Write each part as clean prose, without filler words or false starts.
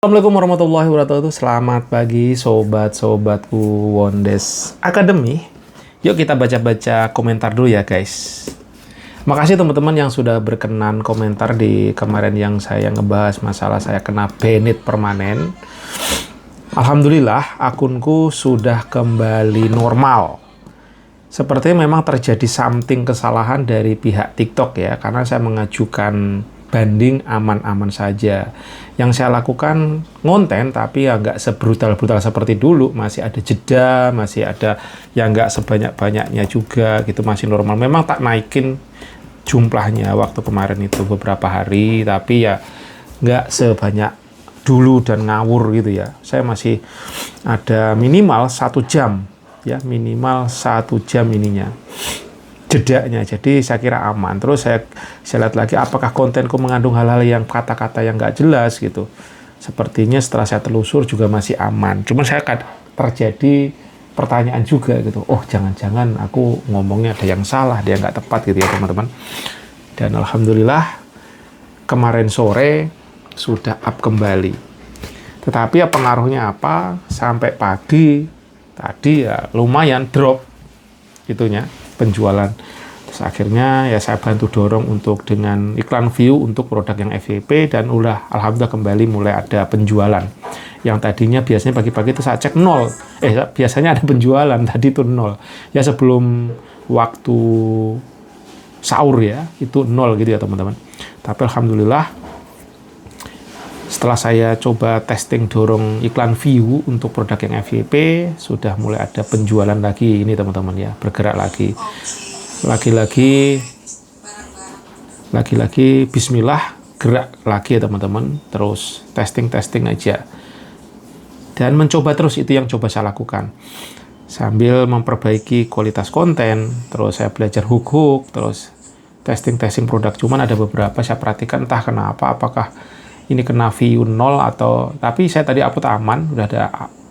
Assalamualaikum warahmatullahi wabarakatuh. Selamat pagi sobat-sobatku Wondes Academy. Yuk kita baca-baca komentar dulu ya guys. Makasih teman-teman yang sudah berkenan komentar di kemarin yang saya ngebahas masalah saya kena banned permanen. Alhamdulillah akunku sudah kembali normal. Sepertinya memang terjadi something kesalahan dari pihak TikTok ya, karena saya mengajukan banding aman-aman saja. Yang saya lakukan ngonten tapi ya nggak sebrutal-brutal seperti dulu, masih ada jeda, masih ada yang nggak sebanyak-banyaknya juga gitu, masih normal. Memang tak naikin jumlahnya waktu kemarin itu beberapa hari, tapi ya nggak sebanyak dulu dan ngawur gitu ya. Saya masih ada minimal 1 jam ya, minimal 1 jam ininya jedanya, jadi saya kira aman. Terus saya lihat lagi apakah kontenku mengandung hal-hal yang kata-kata yang nggak jelas gitu. Sepertinya setelah saya telusur juga masih aman. Cuman saya terjadi pertanyaan juga gitu. Oh jangan-jangan aku ngomongnya ada yang salah, ada yang nggak tepat gitu ya teman-teman. Dan alhamdulillah kemarin sore sudah up kembali. Tetapi ya pengaruhnya apa? Sampai pagi tadi ya lumayan drop gitunya penjualan. Terus akhirnya ya saya bantu dorong untuk dengan iklan view untuk produk yang FYP, dan alhamdulillah kembali mulai ada penjualan. Yang tadinya biasanya pagi-pagi itu saya cek nol. Biasanya ada penjualan, tadi itu nol. Ya sebelum waktu sahur ya, itu nol gitu ya teman-teman. Tapi alhamdulillah setelah saya coba testing dorong iklan view untuk produk yang FYP, sudah mulai ada penjualan lagi ini teman-teman ya, bergerak lagi. Lagi-lagi bismillah gerak lagi ya teman-teman. Terus testing aja. Dan mencoba terus, itu yang coba saya lakukan. Sambil memperbaiki kualitas konten, terus saya belajar hook, terus testing produk. Cuman ada beberapa saya perhatikan entah kenapa, apakah ini kena view 0 atau, tapi saya tadi upload aman, udah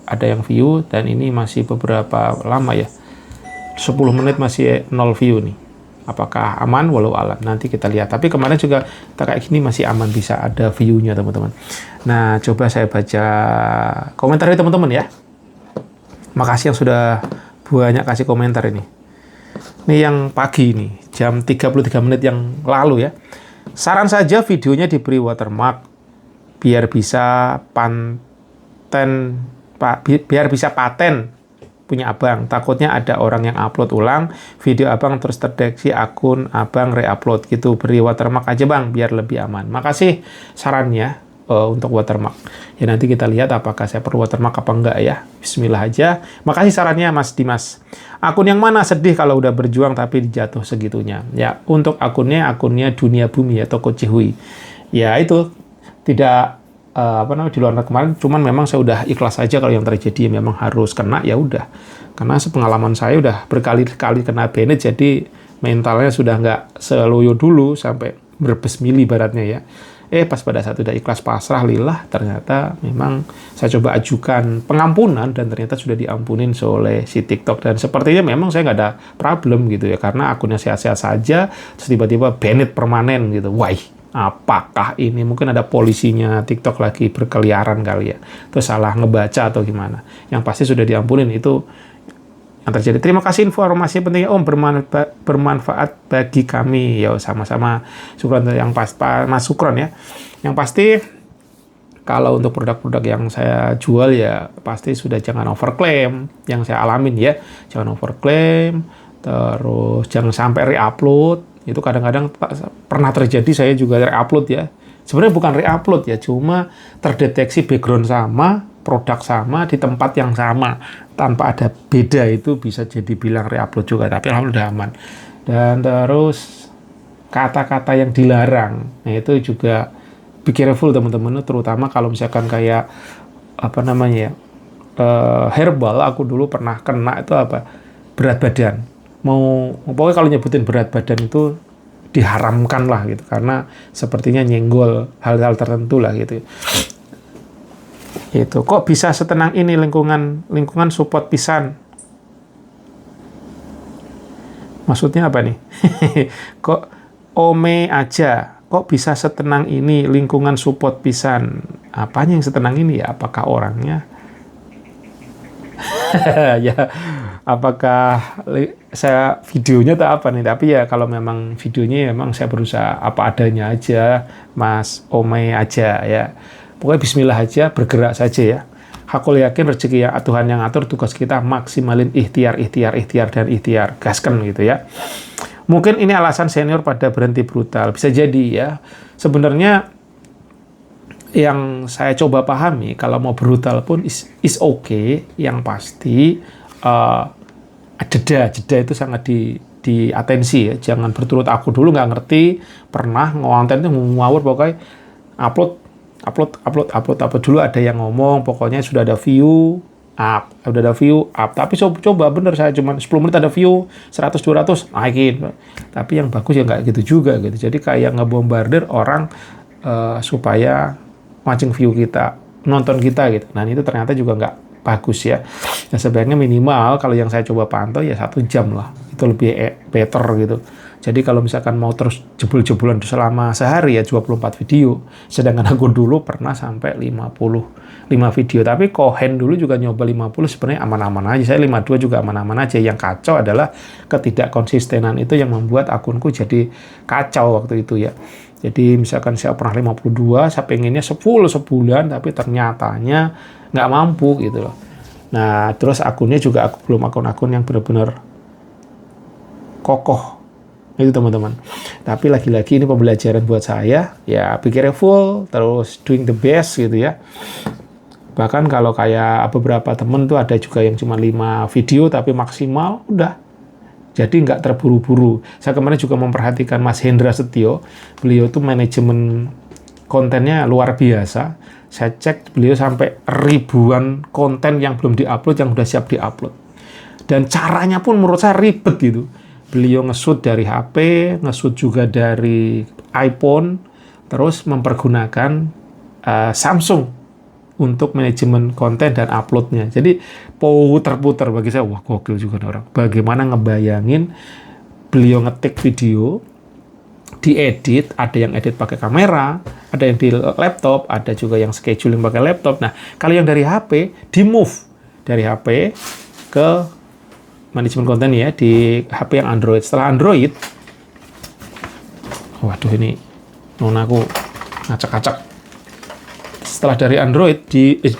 ada yang view, dan ini masih beberapa lama ya, 10 menit masih 0 view nih. Apakah aman? Walau alam, nanti kita lihat. Tapi kemarin juga kayak gini masih aman, bisa ada view-nya teman-teman. Nah, coba saya baca komentar dari teman-teman ya. Makasih yang sudah banyak kasih komentar ini. Ini yang pagi nih, jam 33 menit yang lalu ya. Saran saja videonya diberi watermark biar bisa paten punya abang. Takutnya ada orang yang upload ulang video abang terus terdeteksi akun abang reupload gitu. Beri watermark aja bang biar lebih aman. Makasih sarannya untuk watermark. Ya nanti kita lihat apakah saya perlu watermark apa enggak ya. Bismillah aja. Makasih sarannya Mas Dimas. Akun yang mana sedih kalau udah berjuang tapi dijatuh segitunya. Ya untuk akunnya Dunia Bumi ya, Toko Cihui. Ya itu tidak di luar kemarin, cuman memang saya udah ikhlas aja kalau yang terjadi memang harus kena, ya udah. Karena sepengalaman saya udah berkali-kali kena banned, jadi mentalnya sudah nggak seloyo dulu sampai berbesmili baratnya ya. Pas pada saat udah ikhlas pasrah lillah, ternyata memang saya coba ajukan pengampunan dan ternyata sudah diampunin oleh si TikTok, dan sepertinya memang saya nggak ada problem gitu ya, karena akunnya sehat-sehat saja, terus tiba-tiba banned permanen gitu. Wah, apakah ini mungkin ada polisinya TikTok lagi berkeliaran kali ya, terus salah ngebaca atau gimana. Yang pasti sudah diampunin, itu yang terjadi. Terima kasih informasi pentingnya Om, bermanfaat bagi kami ya. Sama-sama, syukron yang Mas Sukron ya. Yang pasti kalau untuk produk-produk yang saya jual ya pasti sudah jangan overclaim, yang saya alamin ya, jangan overclaim, terus jangan sampai reupload. Itu kadang-kadang pernah terjadi, saya juga re-upload ya. Sebenarnya bukan re-upload ya, cuma terdeteksi background sama, produk sama, di tempat yang sama. Tanpa ada beda, itu bisa jadi bilang re-upload juga, tapi alhamdulillah aman. Dan terus kata-kata yang dilarang, nah itu juga be careful teman-teman, terutama kalau misalkan kayak herbal. Aku dulu pernah kena itu berat badan. Pokoknya kalau nyebutin berat badan itu diharamkan lah gitu, karena sepertinya nyenggol hal-hal tertentu lah gitu. Itu kok bisa setenang ini lingkungan support pisan. Maksudnya apa nih? Kok ome aja kok bisa setenang ini, lingkungan support pisan. Apanya yang setenang ini ya? Apakah orangnya? Ya, apakah saya videonya atau apa nih? Tapi ya kalau memang videonya memang saya berusaha apa adanya aja, Mas Omei aja ya. Pokoknya bismillah aja, bergerak saja ya. Aku yakin rezeki yang Tuhan yang atur, tugas kita maksimalin ikhtiar, dan ikhtiar. Gaskan gitu ya. Mungkin ini alasan senior pada berhenti brutal. Bisa jadi ya. Sebenarnya yang saya coba pahami, kalau mau brutal pun is okay. Yang pasti jeda itu sangat di atensi ya. Jangan berturut aku dulu nggak ngerti, pernah ngonten itu ngawur pokoknya upload dulu ada yang ngomong, pokoknya sudah ada view, up. Tapi coba bener saya cuma 10 menit ada view 100-200 naikin. Tapi yang bagus ya nggak gitu juga gitu. Jadi kayak ngebombardir orang supaya mancing view kita, nonton kita gitu. Nah itu ternyata juga nggak bagus ya. Nah sebenarnya minimal kalau yang saya coba pantau ya 1 jam lah. Itu lebih better gitu. Jadi kalau misalkan mau terus jebol-jebolan selama sehari ya 24 video. Sedangkan aku dulu pernah sampai 55 video. Tapi Kohen dulu juga nyoba 50 sebenarnya aman-aman aja. Saya 52 juga aman-aman aja. Yang kacau adalah ketidakkonsistenan itu yang membuat akunku jadi kacau waktu itu ya. Jadi misalkan saya pernah 52, saya pengennya 10 sebulan, tapi ternyatanya nggak mampu gitu loh. Nah, terus akunnya juga belum akun-akun yang benar-benar kokoh. Itu teman-teman. Tapi lagi-lagi ini pembelajaran buat saya. Ya, be careful, terus doing the best gitu ya. Bahkan kalau kayak beberapa temen tuh ada juga yang cuma 5 video, tapi maksimal, udah. Jadi nggak terburu-buru. Saya kemarin juga memperhatikan Mas Hendra Setio. Beliau tuh manajemen kontennya luar biasa. Saya cek beliau sampai ribuan konten yang belum diupload, yang udah siap diupload. Dan caranya pun menurut saya ribet gitu. Beliau nge-shoot dari HP, nge-shoot juga dari iPhone, terus mempergunakan Samsung untuk manajemen konten dan uploadnya. Jadi puter-puter bagi saya, wah gokil juga nih orang. Bagaimana ngebayangin beliau ngetik video, diedit, ada yang edit pakai kamera, ada yang di laptop, ada juga yang scheduling pakai laptop. Nah, kalau yang dari HP, di-move dari HP ke manajemen konten ya, di HP yang Android. Setelah Android, waduh ini nonaku ngacak-ngacak. Setelah dari Android,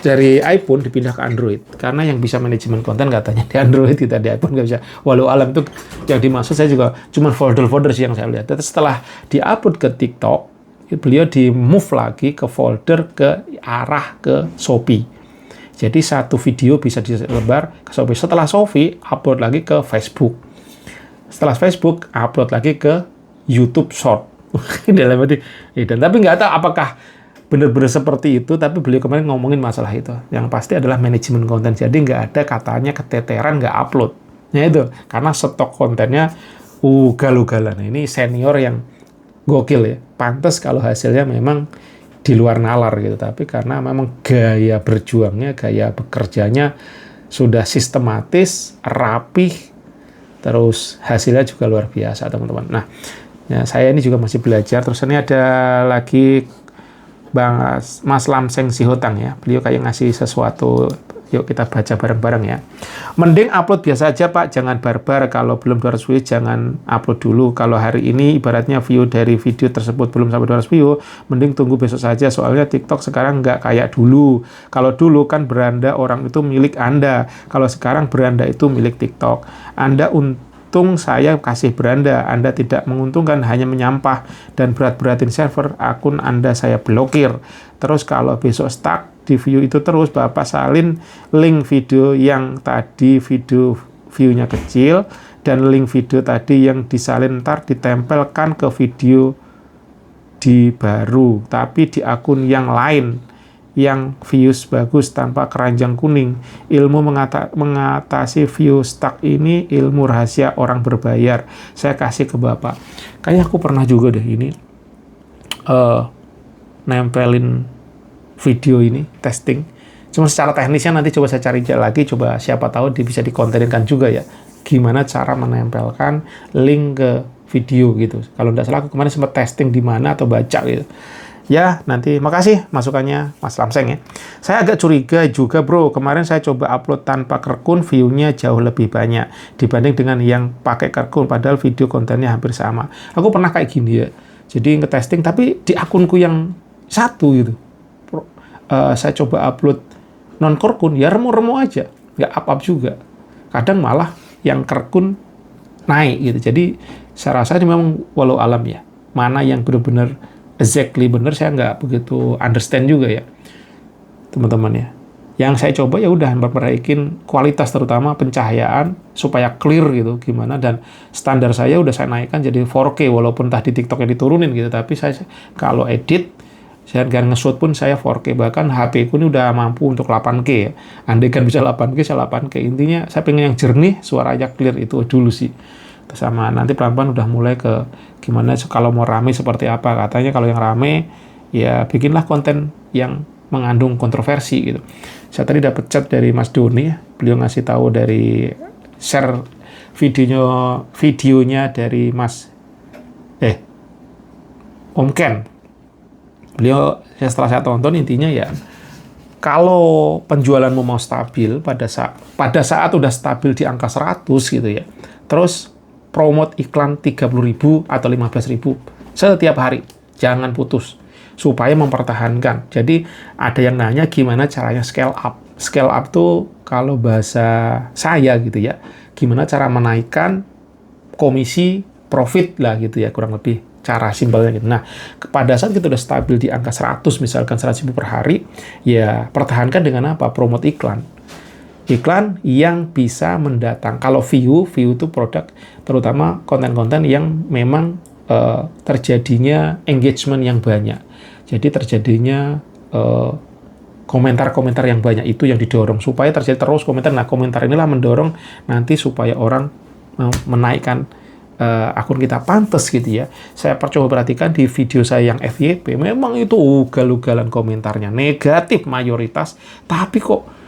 dari iPhone dipindah ke Android. Karena yang bisa manajemen konten katanya di Android, kita di iPhone nggak bisa. Walau alam itu yang dimaksud saya juga cuma folder-folder sih yang saya lihat. Tapi setelah di-upload ke TikTok, beliau di-move lagi ke folder ke arah ke Shopee. Jadi satu video bisa disebar ke Shopee. Setelah Shopee, upload lagi ke Facebook. Setelah Facebook, upload lagi ke YouTube Short. Dan tapi nggak tahu apakah benar-benar seperti itu, tapi beliau kemarin ngomongin masalah itu. Yang pasti adalah manajemen konten. Jadi nggak ada katanya keteteran nggak upload. Nah itu, karena stok kontennya ugal-ugalan. Ini senior yang gokil ya. Pantes kalau hasilnya memang di luar nalar gitu. Tapi karena memang gaya berjuangnya, gaya bekerjanya sudah sistematis, rapih, terus hasilnya juga luar biasa teman-teman. Nah, ya, saya ini juga masih belajar. Terus ini ada lagi Bang Mas Lamseng Sihotang ya. Beliau kayak ngasih sesuatu. Yuk kita baca bareng-bareng ya. Mending upload biasa aja Pak, jangan barbar. Kalau belum 200 view jangan upload dulu. Kalau hari ini ibaratnya view dari video tersebut belum sampai 200 view, mending tunggu besok saja. Soalnya TikTok sekarang nggak kayak dulu. Kalau dulu kan beranda orang itu milik Anda. Kalau sekarang beranda itu milik TikTok. Anda untung saya kasih beranda, Anda tidak menguntungkan, hanya menyampah dan berat-beratin server, akun Anda saya blokir. Terus kalau besok stuck di view itu terus, Bapak salin link video yang tadi video view-nya kecil dan link video tadi yang disalin ntar ditempelkan ke video di baru, tapi di akun yang lain yang views bagus tanpa keranjang kuning. Ilmu mengatasi view stuck ini ilmu rahasia orang berbayar. Saya kasih ke Bapak. Kayaknya aku pernah juga deh ini nempelin video ini, testing. Cuma secara teknisnya nanti coba saya cari lagi, coba siapa tahu bisa dikonteninkan juga ya. Gimana cara menempelkan link ke video gitu. Kalau nggak salah aku kemarin sempat testing di mana atau baca gitu. Ya, nanti makasih masukannya Mas Lamseng ya. Saya agak curiga juga bro, kemarin saya coba upload tanpa Kerkun, view-nya jauh lebih banyak dibanding dengan yang pakai Kerkun, padahal video kontennya hampir sama. Aku pernah kayak gini ya, jadi ngetesting tapi di akunku yang satu gitu. Saya coba upload non Kerkun, ya remo-remo aja, nggak up-up juga. Kadang malah yang Kerkun naik gitu. Jadi saya rasa ini memang walau alam ya, mana yang benar-benar exactly bener saya nggak begitu understand juga ya teman-teman ya. Yang saya coba ya udah memperbaiki kualitas terutama pencahayaan supaya clear gitu gimana, dan standar saya udah saya naikkan jadi 4K walaupun tadi TikToknya diturunin gitu, tapi saya kalau edit saya nggak nge-shoot pun saya 4K, bahkan HP ku ini udah mampu untuk 8K ya. Andai kan bisa 8K saya 8K, intinya saya pengen yang jernih, suaranya clear, itu dulu sih. Sama nanti pelan-pelan udah mulai ke gimana kalau mau rame seperti apa. Katanya kalau yang rame ya bikinlah konten yang mengandung kontroversi gitu. Saya tadi dapat chat dari Mas Doni, beliau ngasih tahu dari share videonya dari Mas Om Ken. Beliau setelah saya tonton intinya ya, kalau penjualanmu mau stabil pada saat udah stabil di angka 100 gitu ya, terus promote iklan 30.000 atau 15.000 setiap hari, jangan putus supaya mempertahankan. Jadi ada yang nanya gimana caranya scale up. Scale up tuh kalau bahasa saya gitu ya, gimana cara menaikkan komisi profit lah gitu ya, kurang lebih cara simpelnya gitu. Nah, pada saat kita udah stabil di angka 100 misalkan 100.000 per hari, ya pertahankan dengan apa? Promote iklan. Iklan yang bisa mendatang. Kalau view itu produk, terutama konten-konten yang memang terjadinya engagement yang banyak. Jadi terjadinya komentar-komentar yang banyak, itu yang didorong supaya terjadi terus komentar. Nah, komentar inilah mendorong nanti supaya orang menaikkan akun kita pantas gitu ya. Saya coba perhatikan di video saya yang FYP, memang itu ugal-ugalan komentarnya negatif mayoritas, tapi kok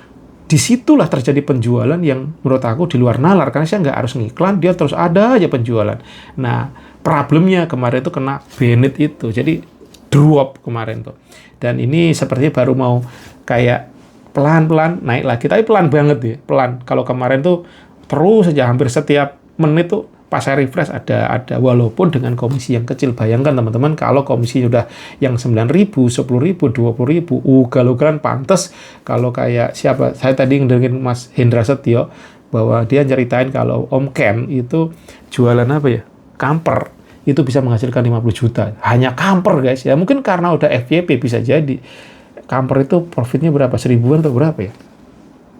disitulah terjadi penjualan yang menurut aku di luar nalar, karena saya nggak harus ngiklan, dia terus ada aja penjualan. Nah, problemnya kemarin itu kena banned itu, jadi drop kemarin tuh. Dan ini sepertinya baru mau kayak pelan-pelan naik lagi, tapi pelan banget ya, pelan. Kalau kemarin tuh terus saja hampir setiap menit tuh pas saya refresh ada walaupun dengan komisi yang kecil. Bayangkan teman-teman kalau komisi udah yang 9.000, 10.000, 20.000, ugal-ugalan pantes. Kalau kayak siapa, saya tadi ngedengerin Mas Hendra Setio bahwa dia ceritain kalau Om Ken itu jualan apa ya, kamper, itu bisa menghasilkan 50 juta hanya kamper guys ya. Mungkin karena udah FYP bisa jadi. Kamper itu profitnya berapa, 1.000-an atau berapa ya,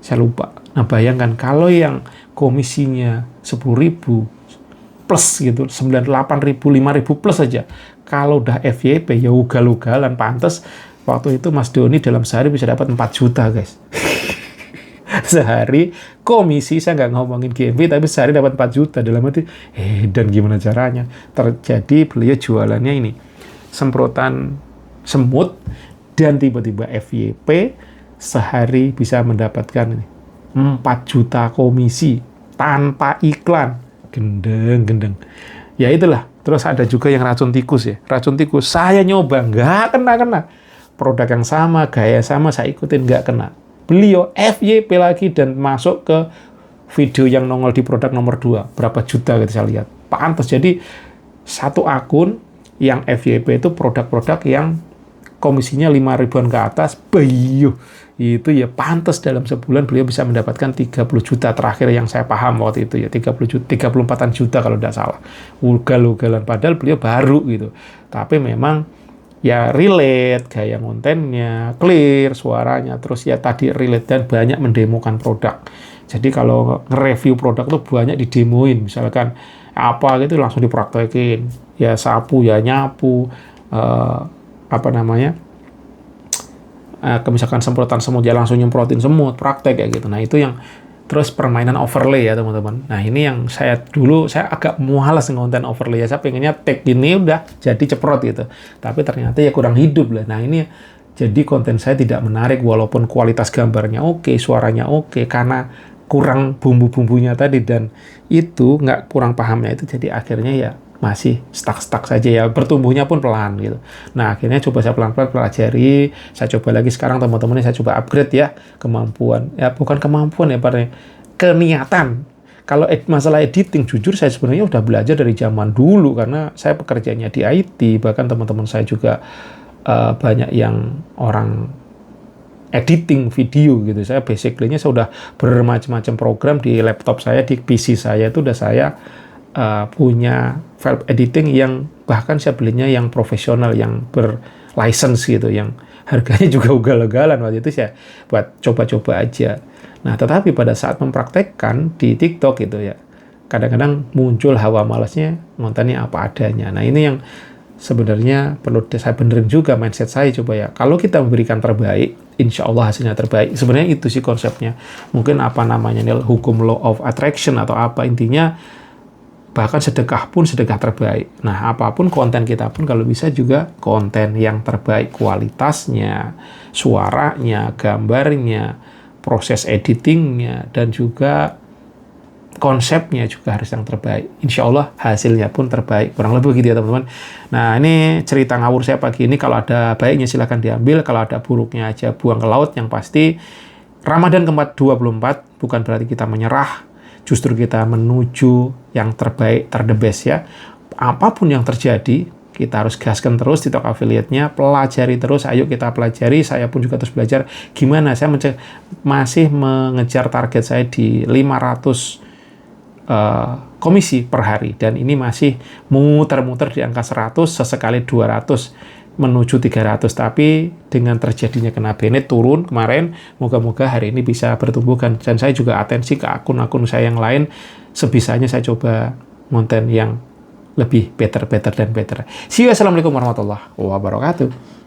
saya lupa. Nah bayangkan kalau yang komisinya 10.000 plus gitu, 98.000, 5.000 plus aja. Kalau udah FYP ya ugal-ugalan pantes. Waktu itu Mas Doni dalam sehari bisa dapat 4 juta guys. Sehari komisi, saya nggak ngomongin GMV, tapi sehari dapat 4 juta. Dalam arti, dan gimana caranya? Terjadi beliau jualannya ini, semprotan semut, dan tiba-tiba FYP, sehari bisa mendapatkan 4 juta komisi, tanpa iklan. Gendeng. Ya itulah. Terus ada juga yang racun tikus ya. Racun tikus, saya nyoba, nggak kena. Produk yang sama, gaya sama, saya ikutin, nggak kena. Beliau FYP lagi dan masuk ke video yang nongol di produk nomor 2. Berapa juta gitu saya lihat. Pantes. Jadi satu akun yang FYP itu produk-produk yang komisinya 5.000-an ke atas, itu ya pantas dalam sebulan beliau bisa mendapatkan 30 juta terakhir yang saya paham waktu itu ya, 30 juta, 34 juta kalau tidak salah. Ugal-ugalan, padahal beliau baru gitu. Tapi memang ya relate, gaya kontennya, clear suaranya, terus ya tadi relate dan banyak mendemokan produk. Jadi kalau nge-review produk tuh banyak didemoin, misalkan apa gitu langsung dipraktekin. Ya sapu, ya nyapu, misalkan semprotan semut, ya langsung nyemprotin semut, praktek kayak gitu. Nah itu yang terus permainan overlay ya teman-teman. Nah ini yang saya agak mualas ngonten overlay ya. Saya pengennya tag ini udah jadi ceprot gitu, tapi ternyata ya kurang hidup lah. Nah ini jadi konten saya tidak menarik walaupun kualitas gambarnya oke, suaranya oke, karena kurang bumbu-bumbunya tadi, dan itu nggak kurang pahamnya itu, jadi akhirnya ya masih stuck saja ya, bertumbuhnya pun pelan gitu. Nah, akhirnya coba saya pelan-pelan pelajari, saya coba lagi sekarang teman-teman saya coba upgrade ya kemampuan. Ya bukan kemampuan ya, keniatan. Kalau masalah editing, jujur saya sebenarnya udah belajar dari zaman dulu karena saya pekerjaannya di IT, bahkan teman-teman saya juga banyak yang orang editing video gitu. Saya basically-nya saya udah bermacam-macam program di laptop saya, di PC saya itu udah saya punya file editing yang bahkan saya belinya yang profesional, yang berlicense gitu, yang harganya juga ugal-ugalan waktu itu saya buat coba-coba aja. Nah, tetapi pada saat mempraktekkan di TikTok gitu ya, kadang-kadang muncul hawa malasnya, ngontennya apa adanya. Nah, ini yang sebenarnya perlu saya benerin juga mindset saya coba ya. Kalau kita memberikan terbaik, insya Allah hasilnya terbaik. Sebenarnya itu sih konsepnya. Mungkin apa namanya nih, hukum law of attraction atau apa, intinya bahkan sedekah pun sedekah terbaik. Nah, apapun konten kita pun kalau bisa juga konten yang terbaik, kualitasnya, suaranya, gambarnya, proses editingnya, dan juga konsepnya juga harus yang terbaik. Insya Allah hasilnya pun terbaik. Kurang lebih begitu ya teman-teman. Nah, ini cerita ngawur saya pagi ini. Kalau ada baiknya silahkan diambil. Kalau ada buruknya aja buang ke laut. Yang pasti Ramadan ke-24 bukan berarti kita menyerah. Justru kita menuju yang terbaik, the best ya. Apapun yang terjadi, kita harus gaskan terus TikTok affiliate-nya, pelajari terus, ayo kita pelajari, saya pun juga terus belajar gimana saya masih mengejar target saya di 500 komisi per hari, dan ini masih muter-muter di angka 100, sesekali 200 menuju 300, tapi dengan terjadinya kena Bennett turun kemarin, moga-moga hari ini bisa bertumbuhkan. Dan saya juga atensi ke akun-akun saya yang lain, sebisanya saya coba konten yang lebih better. See you, assalamualaikum warahmatullahi wabarakatuh.